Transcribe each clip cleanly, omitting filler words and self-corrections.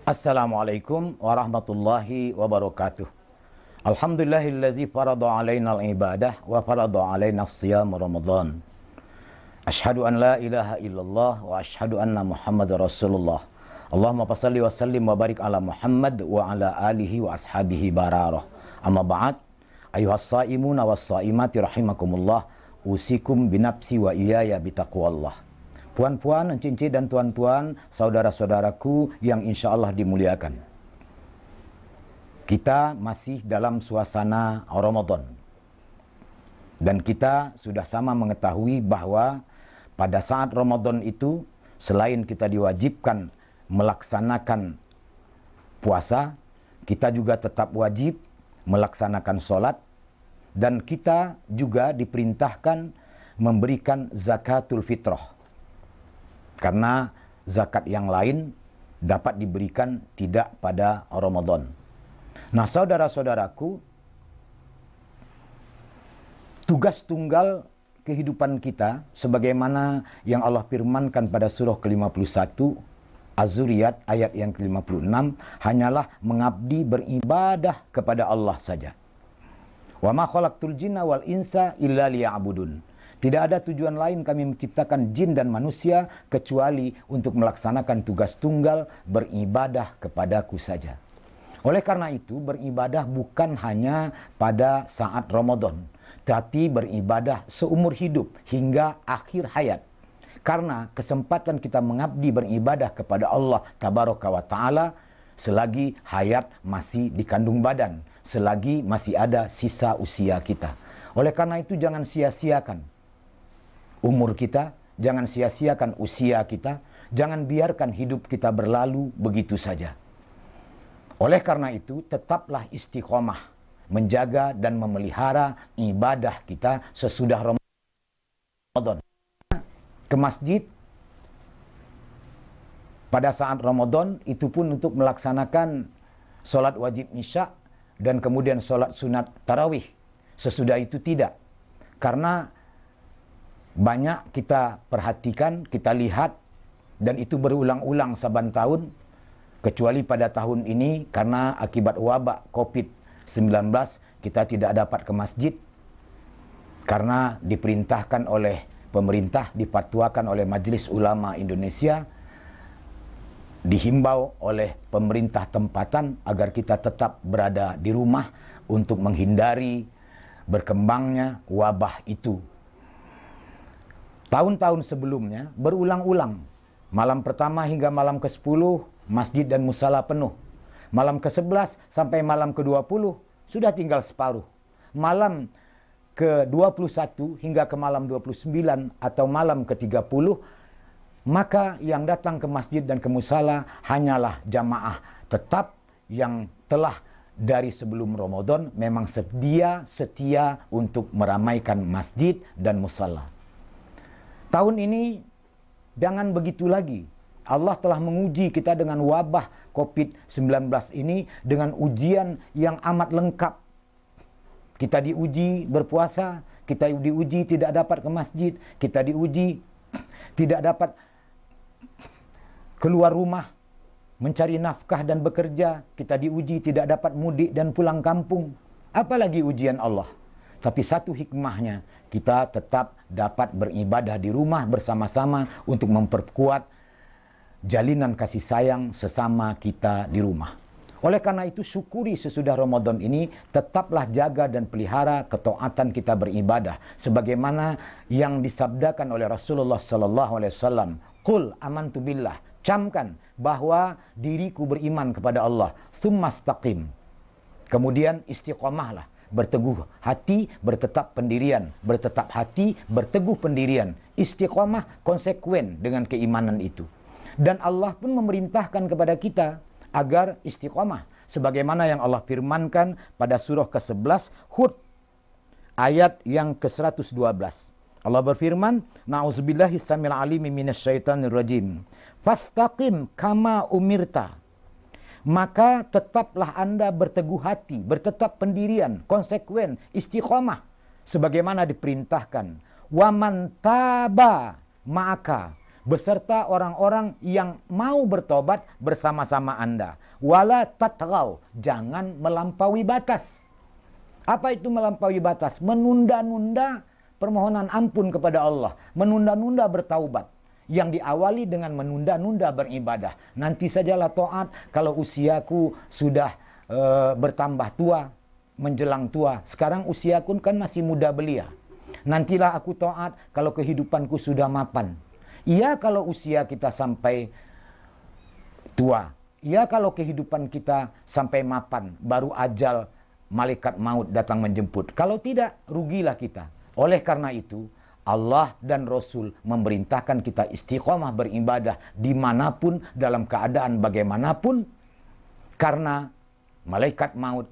Assalamualaikum warahmatullahi wabarakatuh. Alhamdulillahillazi farada alaina al-ibadah wa farada alaina siyam Ramadan. Asyhadu an la ilaha illallah wa asyhadu anna Muhammadar Rasulullah. Allahumma passalli wa sallim wa barik ala Muhammad wa ala alihi wa ashabihi bararah. Amma ba'd, ayuhas saimuna was saimati rahimakumullah, usikum binafsi wa iyaya bitaqwallah. Puan-puan, encik-encik dan tuan-tuan, saudara-saudaraku yang insya Allah dimuliakan. Kita masih dalam suasana Ramadan. Dan kita sudah sama mengetahui bahwa pada saat Ramadan itu, selain kita diwajibkan melaksanakan puasa, kita juga tetap wajib melaksanakan sholat, dan kita juga diperintahkan memberikan zakatul fitrah. Karena zakat yang lain dapat diberikan tidak pada Ramadan. Nah, saudara-saudaraku, tugas tunggal kehidupan kita sebagaimana yang Allah firmankan pada surah ke-51 Az-Zuriyat ayat yang ke-56 hanyalah mengabdi beribadah kepada Allah saja. Wa ma khalaqtul jinna wal insa illa liya'budun. Tidak ada tujuan lain kami menciptakan jin dan manusia kecuali untuk melaksanakan tugas tunggal beribadah kepadaku saja. Oleh karena itu, beribadah bukan hanya pada saat Ramadan, tapi beribadah seumur hidup hingga akhir hayat. Karena kesempatan kita mengabdi beribadah kepada Allah Tabaraka wa Ta'ala selagi hayat masih di kandung badan, selagi masih ada sisa usia kita. Oleh karena itu, jangan sia-siakan umur kita, jangan sia-siakan usia kita, jangan biarkan hidup kita berlalu begitu saja. Oleh karena itu, tetaplah istiqomah menjaga dan memelihara ibadah kita sesudah Ramadan. Ke masjid pada saat Ramadan itu pun untuk melaksanakan sholat wajib isya dan kemudian sholat sunat tarawih. Sesudah itu tidak. Karena banyak kita perhatikan, kita lihat, dan itu berulang-ulang saban tahun, kecuali pada tahun ini karena akibat wabak COVID-19 kita tidak dapat ke masjid karena diperintahkan oleh pemerintah, dipatwakan oleh Majelis Ulama Indonesia, dihimbau oleh pemerintah tempatan agar kita tetap berada di rumah untuk menghindari berkembangnya wabah itu. Tahun-tahun sebelumnya berulang-ulang. Malam pertama hingga malam ke-10 masjid dan musala penuh. Malam ke-11 sampai malam ke-20 sudah tinggal separuh. Malam ke-21 hingga ke malam 29 atau malam ke-30, maka yang datang ke masjid dan ke musala hanyalah jamaah tetap yang telah dari sebelum Ramadan memang setia untuk meramaikan masjid dan musala. Tahun ini jangan begitu lagi. Allah telah menguji kita dengan wabah COVID-19 ini dengan ujian yang amat lengkap. Kita diuji berpuasa, kita diuji tidak dapat ke masjid, kita diuji tidak dapat keluar rumah, mencari nafkah dan bekerja, kita diuji tidak dapat mudik dan pulang kampung. Apalagi ujian Allah. Tapi satu hikmahnya, kita tetap dapat beribadah di rumah bersama-sama untuk memperkuat jalinan kasih sayang sesama kita di rumah. Oleh karena itu, syukuri sesudah Ramadan ini, tetaplah jaga dan pelihara ketaatan kita beribadah. Sebagaimana yang disabdakan oleh Rasulullah SAW, Qul amantu billah, camkan bahwa diriku beriman kepada Allah, tsumastaqim. Kemudian istiqomahlah. Berteguh hati, bertetap pendirian. Bertetap hati, berteguh pendirian. Istiqomah konsekuen dengan keimanan itu. Dan Allah pun memerintahkan kepada kita agar istiqomah. Sebagaimana yang Allah firmankan pada surah ke-11 Hud ayat yang ke-112. Allah berfirman, Na'udzubillahi samil alimi minasyaitanir rajim. Fastaqim kama umirta. Maka tetaplah Anda berteguh hati, bertetap pendirian, konsekuen, istiqomah sebagaimana diperintahkan. Wa man taba ma'aka, beserta orang-orang yang mau bertobat bersama-sama Anda. Wala tatghaw, jangan melampaui batas. Apa itu melampaui batas? Menunda-nunda permohonan ampun kepada Allah, menunda-nunda bertaubat. Yang diawali dengan menunda-nunda beribadah. Nanti sajalah taat kalau usiaku sudah bertambah tua, menjelang tua. Sekarang usiaku kan masih muda belia. Nantilah aku taat kalau kehidupanku sudah mapan. Iya kalau usia kita sampai tua. Iya kalau kehidupan kita sampai mapan. Baru ajal malaikat maut datang menjemput. Kalau tidak, rugilah kita. Oleh karena itu, Allah dan Rasul memerintahkan kita istiqomah beribadah dimanapun, dalam keadaan bagaimanapun. Karena malaikat maut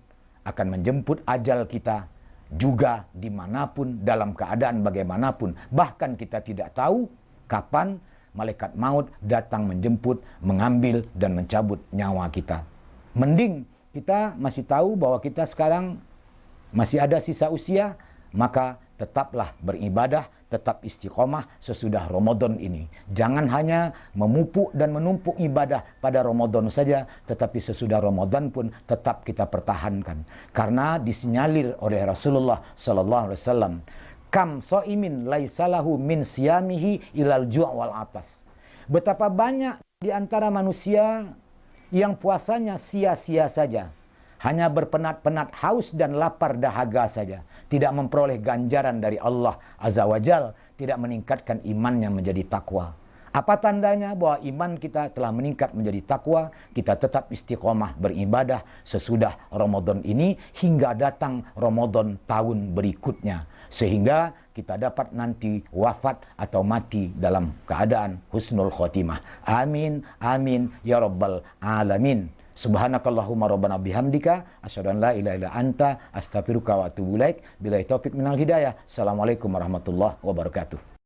akan menjemput ajal kita juga dimanapun, dalam keadaan bagaimanapun. Bahkan kita tidak tahu kapan malaikat maut datang menjemput, mengambil dan mencabut nyawa kita. Mending kita masih tahu bahwa kita sekarang masih ada sisa usia, maka tetaplah beribadah, tetap istiqomah sesudah Ramadan ini. Jangan hanya memupuk dan menumpuk ibadah pada Ramadan saja, tetapi sesudah Ramadan pun tetap kita pertahankan. Karena disinyalir oleh Rasulullah sallallahu alaihi wasallam, kam shaimin laisalahu min siyamihi ilal ju' wal atas. Betapa banyak di antara manusia yang puasanya sia-sia saja. Hanya berpenat-penat haus dan lapar dahaga saja. Tidak memperoleh ganjaran dari Allah Azza wa Jal. Tidak meningkatkan imannya menjadi takwa. Apa tandanya bahwa iman kita telah meningkat menjadi takwa? Kita tetap istiqomah beribadah sesudah Ramadan ini hingga datang Ramadan tahun berikutnya. Sehingga kita dapat nanti wafat atau mati dalam keadaan husnul khotimah. Amin, amin, ya rabbal alamin. Subhanakallahumma rabbana bihamdika asyhadu an la ilaha illa anta astaghfiruka wa atubu ilaik. Billahi taufik minal hidayah. Assalamualaikum warahmatullahi wabarakatuh.